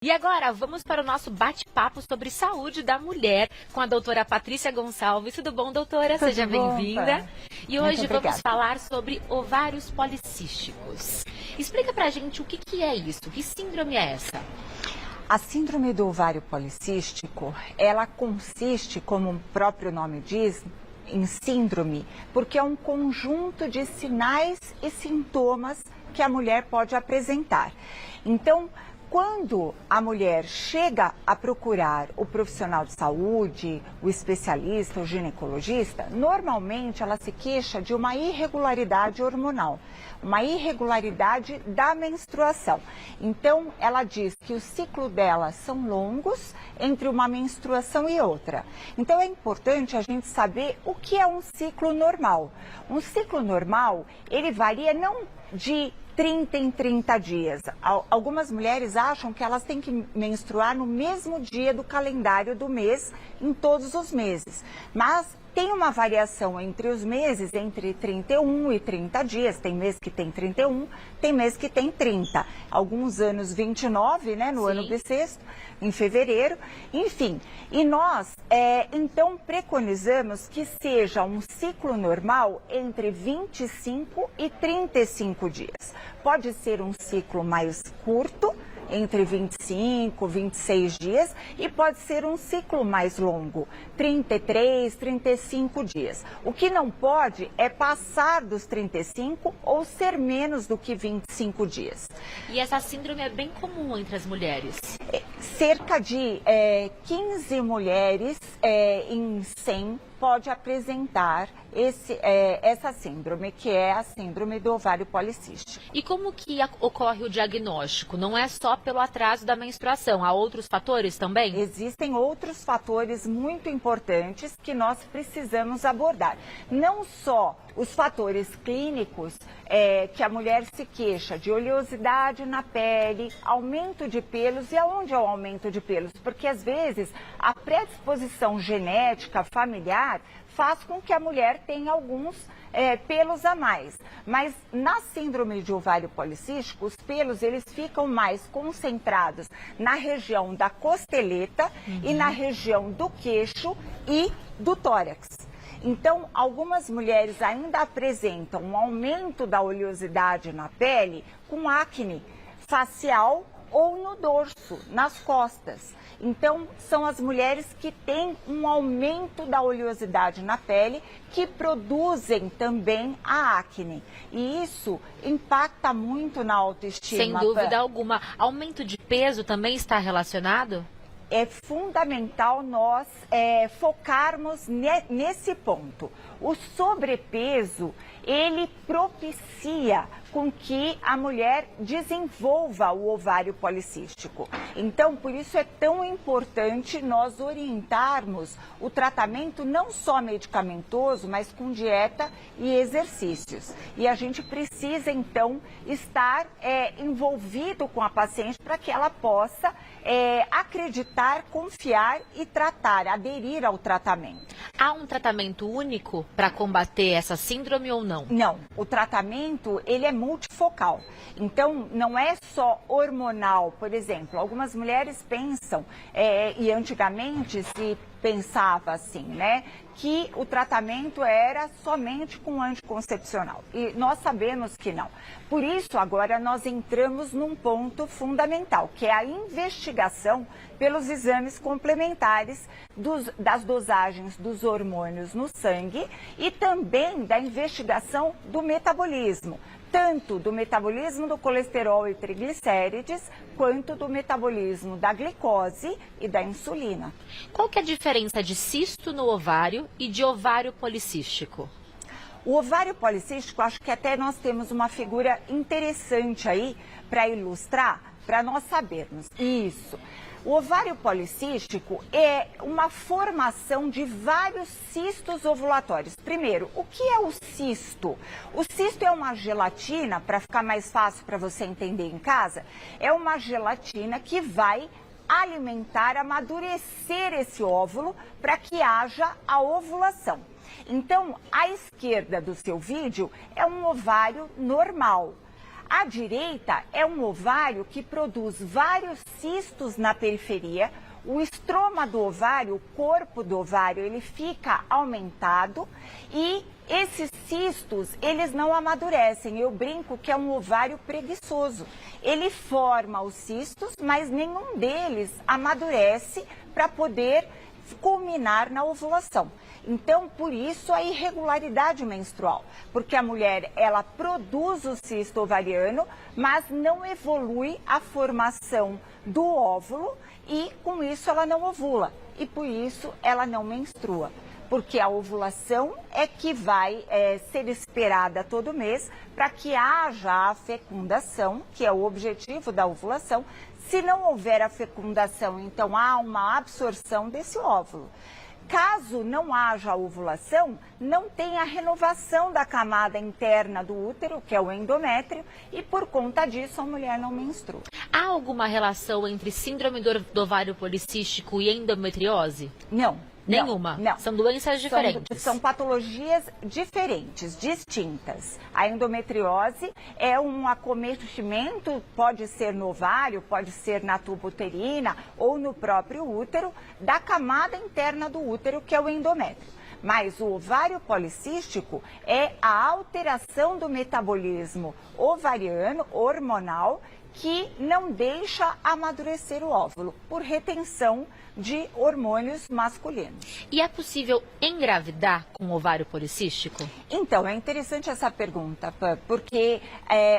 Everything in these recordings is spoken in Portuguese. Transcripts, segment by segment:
E agora, vamos para o nosso bate-papo sobre saúde da mulher com a doutora Patrícia Gonçalves. Tudo bom, doutora? Tudo Seja bom, bem-vinda. E muito hoje obrigada. vamos falar sobre ovários policísticos. Explica pra gente o que é isso, que síndrome é essa? A síndrome do ovário policístico, ela consiste, como o próprio nome diz, em síndrome, porque é um conjunto de sinais e sintomas que a mulher pode apresentar. Então, quando a mulher chega a procurar o profissional de saúde, o especialista, o ginecologista, normalmente ela se queixa de uma irregularidade hormonal, uma irregularidade da menstruação. Então, ela diz que o ciclo dela são longos entre uma menstruação e outra. Então, é importante a gente saber o que é um ciclo normal. Um ciclo normal, ele varia não de 30 em 30 dias. Algumas mulheres acham que elas têm que menstruar no mesmo dia do calendário do mês, em todos os meses. Mas tem uma variação entre os meses, entre 31 e 30 dias. Tem mês que tem 31, tem mês que tem 30. Alguns anos 29, né, no ano bissexto, em fevereiro. Enfim, e nós, então, preconizamos que seja um ciclo normal entre 25 e 35 dias. Pode ser um ciclo mais curto, entre 25 e 26 dias, e pode ser um ciclo mais longo, 33, 35 dias. O que não pode é passar dos 35 ou ser menos do que 25 dias. E essa síndrome é bem comum entre as mulheres? Cerca de 15 mulheres em 100 pode apresentar essa síndrome, que é a síndrome do ovário policístico. E como que ocorre o diagnóstico? Não é só pelo atraso da menstruação, há outros fatores também? Existem outros fatores muito importantes que nós precisamos abordar. Não só os fatores clínicos que a mulher se queixa de oleosidade na pele, aumento de pelos. E aonde é o aumento de pelos? Porque às vezes a predisposição genética familiar faz com que a mulher tenha alguns pelos a mais. Mas na síndrome de ovário policístico, os pelos eles ficam mais concentrados na região da costeleta e na região do queixo e do tórax. Então, algumas mulheres ainda apresentam um aumento da oleosidade na pele com acne facial ou no dorso, nas costas. Então, são as mulheres que têm um aumento da oleosidade na pele que produzem também a acne. E isso impacta muito na autoestima. Sem dúvida alguma. Aumento de peso também está relacionado? É fundamental nós focarmos nesse ponto. O sobrepeso, ele propicia com que a mulher desenvolva o ovário policístico. Então, por isso é tão importante nós orientarmos o tratamento não só medicamentoso, mas com dieta e exercícios. E a gente precisa, então, estar envolvido com a paciente para que ela possa acreditar, confiar e tratar, aderir ao tratamento. Há um tratamento único para combater essa síndrome ou não? Não, o tratamento ele é multifocal. Então, não é só hormonal, por exemplo. Algumas mulheres pensam, e antigamente se pensava assim, né, que o tratamento era somente com anticoncepcional. E nós sabemos que não. Por isso, agora nós entramos num ponto fundamental, que é a investigação pelos exames complementares das dosagens dos hormônios no sangue e também da investigação do metabolismo. Tanto do metabolismo do colesterol e triglicérides, quanto do metabolismo da glicose e da insulina. Qual que é a diferença de cisto no ovário e de ovário policístico? O ovário policístico, acho que até nós temos uma figura interessante aí para ilustrar, para nós sabermos. Isso. O ovário policístico é uma formação de vários cistos ovulatórios. Primeiro, o que é o cisto? O cisto é uma gelatina, para ficar mais fácil para você entender em casa, é uma gelatina que vai alimentar, amadurecer esse óvulo para que haja a ovulação. Então, à esquerda do seu vídeo é um ovário normal. A direita é um ovário que produz vários cistos na periferia. O estroma do ovário, o corpo do ovário, ele fica aumentado e esses cistos, eles não amadurecem. Eu brinco que é um ovário preguiçoso. Ele forma os cistos, mas nenhum deles amadurece para poder culminar na ovulação. Então, por isso a irregularidade menstrual, porque a mulher, ela produz o cisto ovariano, mas não evolui a formação do óvulo e com isso ela não ovula e por isso ela não menstrua. Porque a ovulação é que vai ser esperada todo mês para que haja a fecundação, que é o objetivo da ovulação. Se não houver a fecundação, então há uma absorção desse óvulo. Caso não haja ovulação, não tem a renovação da camada interna do útero, que é o endométrio, e por conta disso a mulher não menstrua. Há alguma relação entre síndrome do ovário policístico e endometriose? Não. Nenhuma? Não. São doenças diferentes? São patologias diferentes, distintas. A endometriose é um acometimento, pode ser no ovário, pode ser na tuba uterina ou no próprio útero, da camada interna do útero, que é o endométrio. Mas o ovário policístico é a alteração do metabolismo ovariano, hormonal, que não deixa amadurecer o óvulo, por retenção de hormônios masculinos. E é possível engravidar com ovário policístico? Então, é interessante essa pergunta, porque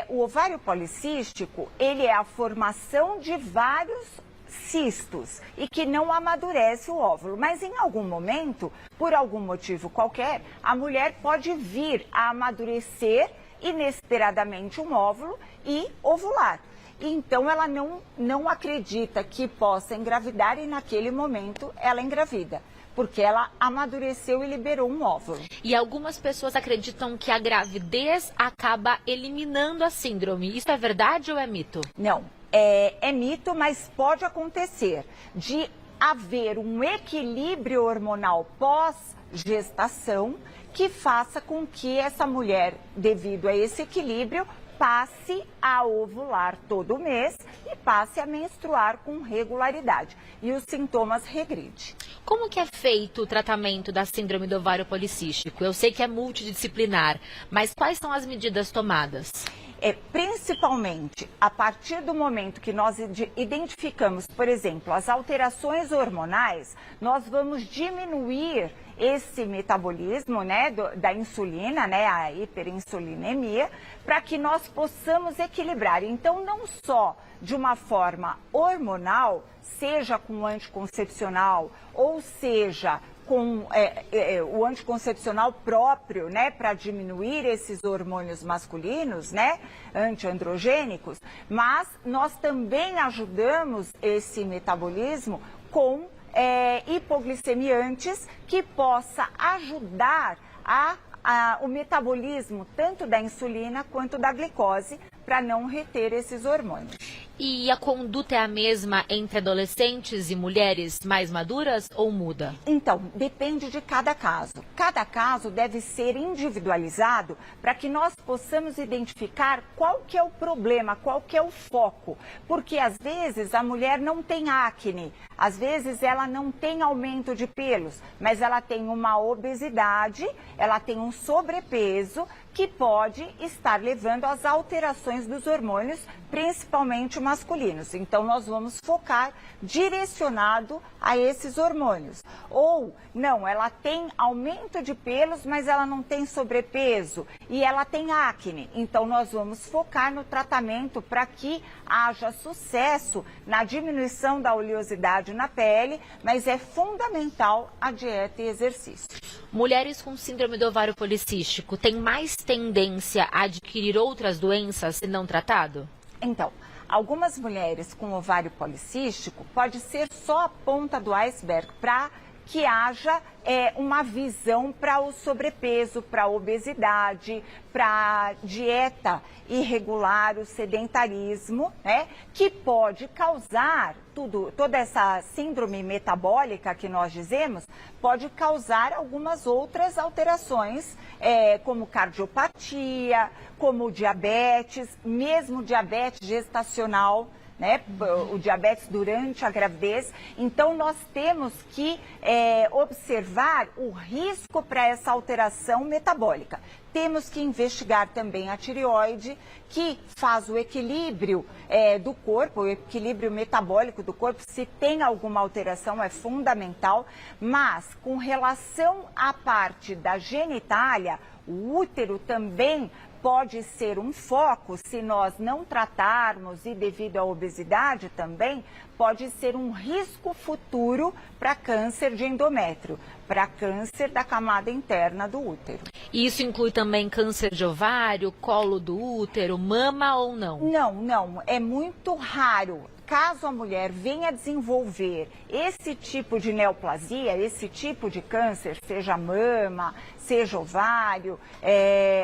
o ovário policístico, ele é a formação de vários cistos e que não amadurece o óvulo. Mas em algum momento, por algum motivo qualquer, a mulher pode vir a amadurecer inesperadamente um óvulo e ovular. Então, ela não acredita que possa engravidar e naquele momento ela engravida, porque ela amadureceu e liberou um óvulo. E algumas pessoas acreditam que a gravidez acaba eliminando a síndrome. Isso é verdade ou é mito? Não, é mito, mas pode acontecer de haver um equilíbrio hormonal pós-gestação que faça com que essa mulher, devido a esse equilíbrio, passe a ovular todo mês e passe a menstruar com regularidade. E os sintomas regridem. Como que é feito o tratamento da síndrome do ovário policístico? Eu sei que é multidisciplinar, mas quais são as medidas tomadas? Principalmente a partir do momento que nós identificamos, por exemplo, as alterações hormonais, nós vamos diminuir esse metabolismo, né, da insulina, né, a hiperinsulinemia, para que nós possamos equilibrar. Então, não só de uma forma hormonal, seja com anticoncepcional ou seja com o anticoncepcional próprio, né, para diminuir esses hormônios masculinos, né, antiandrogênicos, mas nós também ajudamos esse metabolismo com hipoglicemiantes que possa ajudar o metabolismo tanto da insulina quanto da glicose para não reter esses hormônios. E a conduta é a mesma entre adolescentes e mulheres mais maduras ou muda? Então, depende de cada caso. Cada caso deve ser individualizado para que nós possamos identificar qual que é o problema, qual que é o foco. Porque às vezes a mulher não tem acne, às vezes ela não tem aumento de pelos, mas ela tem uma obesidade, ela tem um sobrepeso que pode estar levando às alterações dos hormônios, principalmente masculinos. Então, nós vamos focar direcionado a esses hormônios. Ou, não, ela tem aumento de pelos, mas ela não tem sobrepeso e ela tem acne. Então, nós vamos focar no tratamento para que haja sucesso na diminuição da oleosidade na pele, mas é fundamental a dieta e exercício. Mulheres com síndrome do ovário policístico têm mais tendência a adquirir outras doenças se não tratado? Então, algumas mulheres com ovário policístico pode ser só a ponta do iceberg para que haja uma visão para o sobrepeso, para a obesidade, para a dieta irregular, o sedentarismo, né? Que pode causar toda essa síndrome metabólica que nós dizemos, pode causar algumas outras alterações, como cardiopatia, como diabetes, mesmo diabetes gestacional, né, o diabetes durante a gravidez. Então, nós temos que observar o risco para essa alteração metabólica. Temos que investigar também a tireoide, que faz o equilíbrio do corpo, o equilíbrio metabólico do corpo. Se tem alguma alteração, é fundamental. Mas, com relação à parte da genitália, o útero também pode ser um foco se nós não tratarmos, e devido à obesidade também, pode ser um risco futuro para câncer de endométrio, para câncer da camada interna do útero. E isso inclui também câncer de ovário, colo do útero, mama ou não? Não, é muito raro. Caso a mulher venha desenvolver esse tipo de neoplasia, esse tipo de câncer, seja mama, seja ovário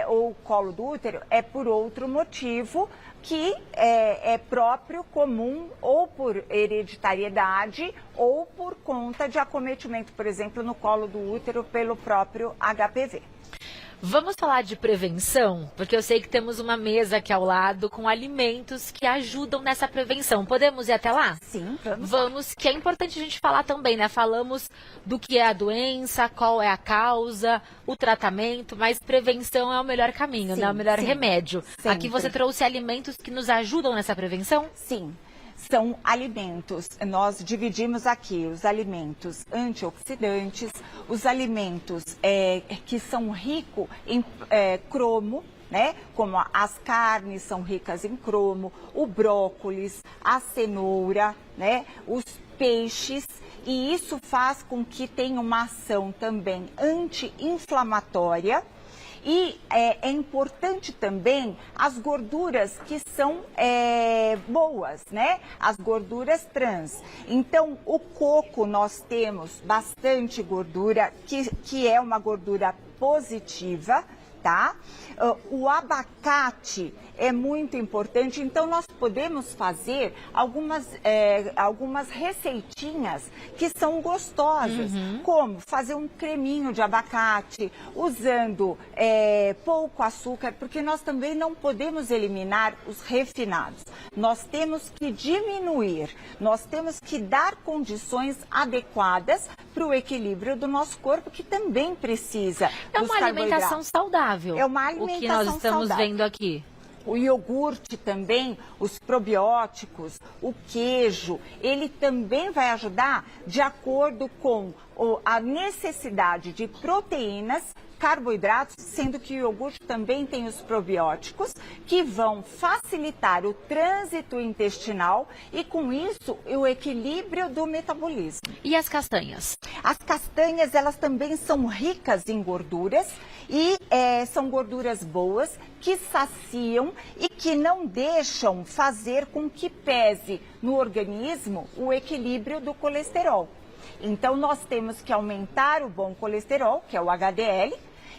ou colo do útero, é por outro motivo que é próprio, comum, ou por hereditariedade ou por conta de acometimento, por exemplo, no colo do útero pelo próprio HPV. Vamos falar de prevenção, porque eu sei que temos uma mesa aqui ao lado com alimentos que ajudam nessa prevenção. Podemos ir até lá? Sim, vamos. Que é importante a gente falar também, né? Falamos do que é a doença, qual é a causa, o tratamento, mas prevenção é o melhor caminho, né? É o melhor remédio. Sempre. Aqui você trouxe alimentos que nos ajudam nessa prevenção? Sim. São alimentos, nós dividimos aqui os alimentos antioxidantes, os alimentos que são ricos em cromo, né? Como as carnes são ricas em cromo, o brócolis, a cenoura, né? Os peixes, e isso faz com que tenha uma ação também anti-inflamatória. E é importante também as gorduras que são boas, né? As gorduras trans. Então, o coco nós temos bastante gordura, que é uma gordura positiva, tá? O abacate é muito importante, então nós podemos fazer algumas receitinhas que são gostosas, como fazer um creminho de abacate, usando pouco açúcar, porque nós também não podemos eliminar os refinados. Nós temos que diminuir, nós temos que dar condições adequadas para o equilíbrio do nosso corpo, que também precisa dos carboidratos. É uma alimentação saudável. É uma alimentação o que nós estamos saudável. vendo aqui. O iogurte também, os probióticos, o queijo, ele também vai ajudar de acordo com a necessidade de proteínas, carboidratos, sendo que o iogurte também tem os probióticos, que vão facilitar o trânsito intestinal e, com isso, o equilíbrio do metabolismo. E as castanhas? As castanhas, elas também são ricas em gorduras e são gorduras boas, que saciam e que não deixam fazer com que pese no organismo o equilíbrio do colesterol. Então, nós temos que aumentar o bom colesterol, que é o HDL,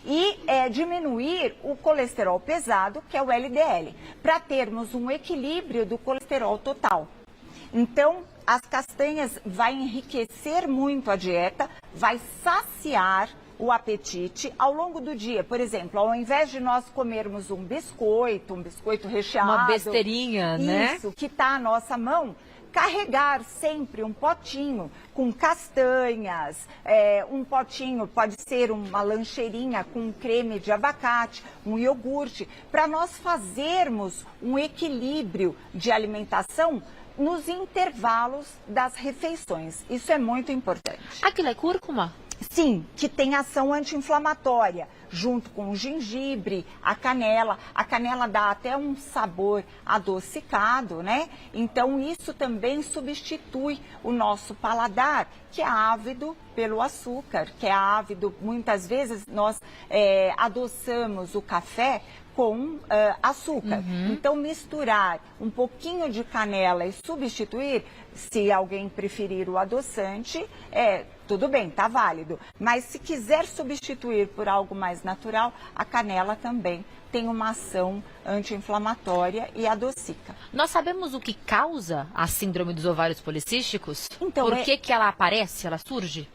e diminuir o colesterol pesado, que é o LDL, para termos um equilíbrio do colesterol total. Então, as castanhas vai enriquecer muito a dieta, vai saciar o apetite ao longo do dia. Por exemplo, ao invés de nós comermos um biscoito recheado... Uma besteirinha, né? Isso, que está à nossa mão, carregar sempre um potinho com castanhas, um potinho pode ser uma lancheirinha com creme de abacate, um iogurte, para nós fazermos um equilíbrio de alimentação nos intervalos das refeições. Isso é muito importante. Aquilo é cúrcuma? Sim, que tem ação anti-inflamatória, junto com o gengibre, a canela. A canela dá até um sabor adocicado, né? Então, isso também substitui o nosso paladar, que é ávido pelo açúcar, que é ávido. Muitas vezes nós adoçamos o café com açúcar. Então, misturar um pouquinho de canela e substituir Se alguém preferir o adoçante, tudo bem, tá válido. Mas se quiser substituir por algo mais natural, a canela também tem uma ação anti-inflamatória e adocica. Nós sabemos o que causa a síndrome dos ovários policísticos? Então, Por que ela aparece, ela surge?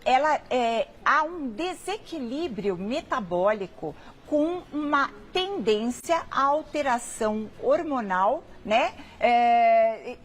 Há um desequilíbrio metabólico com uma tendência à alteração hormonal, né?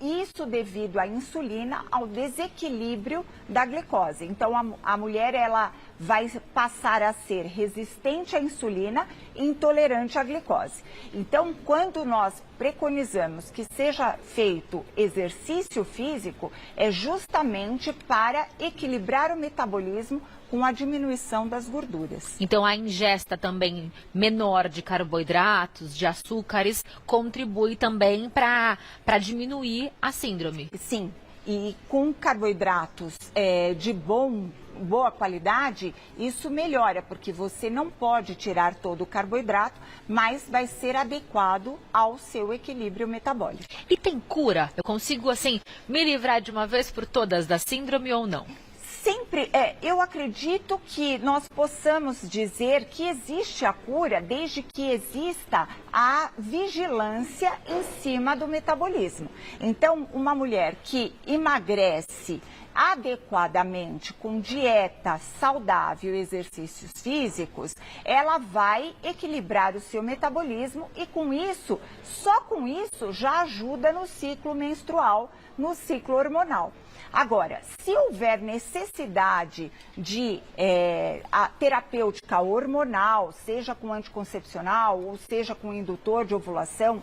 Isso devido à insulina, ao desequilíbrio da glicose. Então, a mulher, ela vai passar a ser resistente à insulina e intolerante à glicose. Então, quando nós preconizamos que seja feito exercício físico, é justamente para equilibrar o metabolismo com a diminuição das gorduras. Então, a ingesta também menor de carboidratos, de açúcares, contribui também para diminuir a síndrome. Sim, e com carboidratos de boa qualidade, isso melhora, porque você não pode tirar todo o carboidrato, mas vai ser adequado ao seu equilíbrio metabólico. E tem cura? Eu consigo, assim, me livrar de uma vez por todas da síndrome ou não? Sempre, eu acredito que nós possamos dizer que existe a cura desde que exista a vigilância em cima do metabolismo. Então, uma mulher que emagrece adequadamente com dieta saudável e exercícios físicos, ela vai equilibrar o seu metabolismo e com isso, só com isso, já ajuda no ciclo menstrual, no ciclo hormonal. Agora, se houver necessidade de a terapêutica hormonal, seja com anticoncepcional ou seja com indutor de ovulação,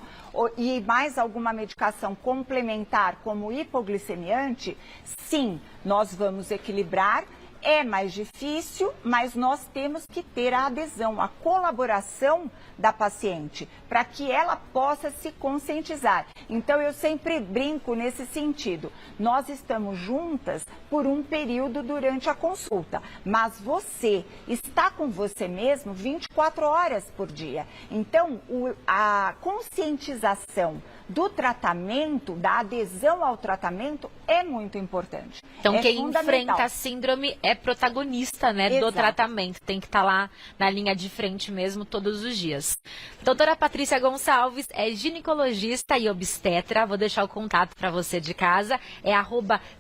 e mais alguma medicação complementar como hipoglicemiante, sim, nós vamos equilibrar. É mais difícil, mas nós temos que ter a adesão, a colaboração da paciente, para que ela possa se conscientizar. Então, eu sempre brinco nesse sentido. Nós estamos juntas por um período durante a consulta, mas você está com você mesmo 24 horas por dia. Então, a conscientização do tratamento, da adesão ao tratamento, é muito importante. Então, quem enfrenta a síndrome é protagonista, né, do tratamento. Tem que estar lá na linha de frente mesmo todos os dias. Doutora Patrícia Gonçalves é ginecologista e obstetra. Vou deixar o contato para você de casa. É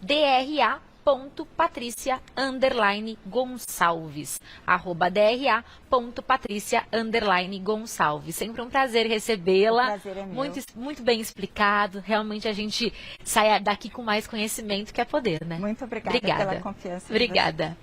@dra.patricia_Gonçalves. @dra.patricia_Gonçalves. Sempre um prazer recebê-la. O prazer é meu. Muito bem explicado. Realmente a gente sai daqui com mais conhecimento, que é poder, né? Muito obrigada pela confiança. Obrigada.